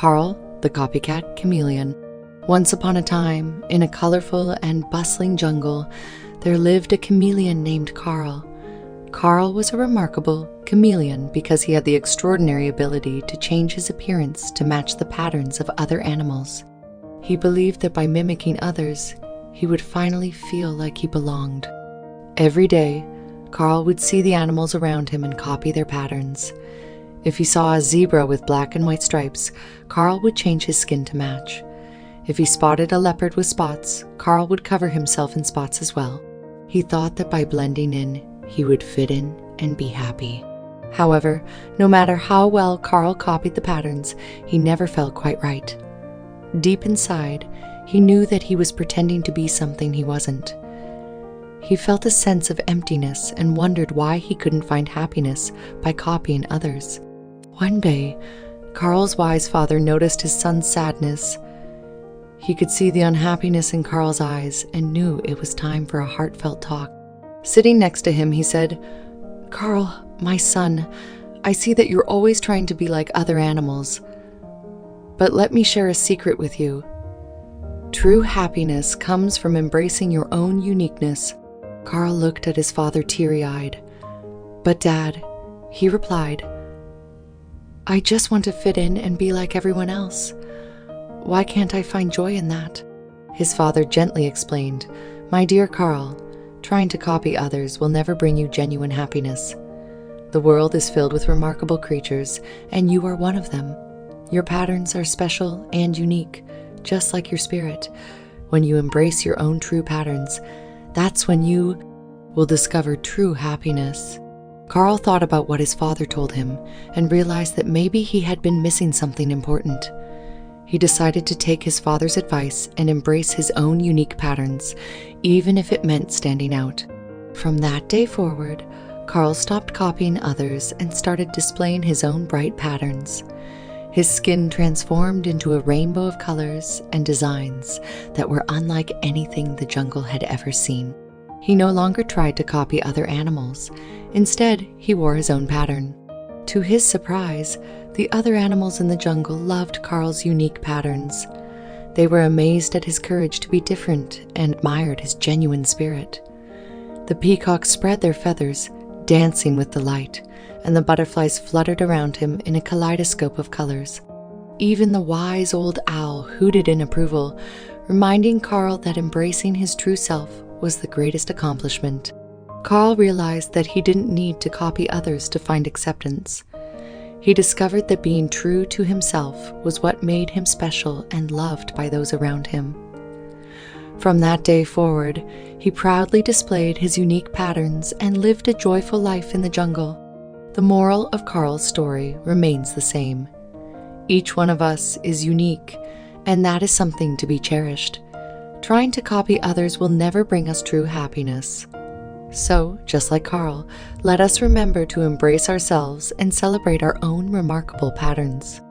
Carl the Copycat Chameleon. Once upon a time, in a colorful and bustling jungle, there lived a chameleon named Carl. Carl was a remarkable chameleon because he had the extraordinary ability to change his appearance to match the patterns of other animals. He believed that by mimicking others, he would finally feel like he belonged. Every day, Carl would see the animals around him and copy their patterns. If he saw a zebra with black and white stripes, Carl would change his skin to match. If he spotted a leopard with spots, Carl would cover himself in spots as well. He thought that by blending in, he would fit in and be happy. However, no matter how well Carl copied the patterns, he never felt quite right. Deep inside, he knew that he was pretending to be something he wasn't. He felt a sense of emptiness and wondered why he couldn't find happiness by copying others. One day, Carl's wise father noticed his son's sadness. He could see the unhappiness in Carl's eyes and knew it was time for a heartfelt talk. Sitting next to him, he said, "Carl, my son, I see that you're always trying to be like other animals. But let me share a secret with you. True happiness comes from embracing your own uniqueness." Carl looked at his father teary-eyed. "But Dad," he replied, "I just want to fit in and be like everyone else. Why can't I find joy in that?" His father gently explained, "My dear Carl, trying to copy others will never bring you genuine happiness. The world is filled with remarkable creatures, and you are one of them. Your patterns are special and unique, just like your spirit. When you embrace your own true patterns, that's when you will discover true happiness." Carl thought about what his father told him and realized that maybe he had been missing something important. He decided to take his father's advice and embrace his own unique patterns, even if it meant standing out. From that day forward, Carl stopped copying others and started displaying his own bright patterns. His skin transformed into a rainbow of colors and designs that were unlike anything the jungle had ever seen. He no longer tried to copy other animals. Instead, he wore his own pattern. To his surprise, the other animals in the jungle loved Carl's unique patterns. They were amazed at his courage to be different and admired his genuine spirit. The peacocks spread their feathers, dancing with delight, and the butterflies fluttered around him in a kaleidoscope of colors. Even the wise old owl hooted in approval, reminding Carl that embracing his true self was the greatest accomplishment. Carl realized that he didn't need to copy others to find acceptance. He discovered that being true to himself was what made him special and loved by those around him. From that day forward, he proudly displayed his unique patterns and lived a joyful life in the jungle. The moral of Carl's story remains the same. Each one of us is unique, and that is something to be cherished. Trying to copy others will never bring us true happiness. So, just like Carl, let us remember to embrace ourselves and celebrate our own remarkable patterns.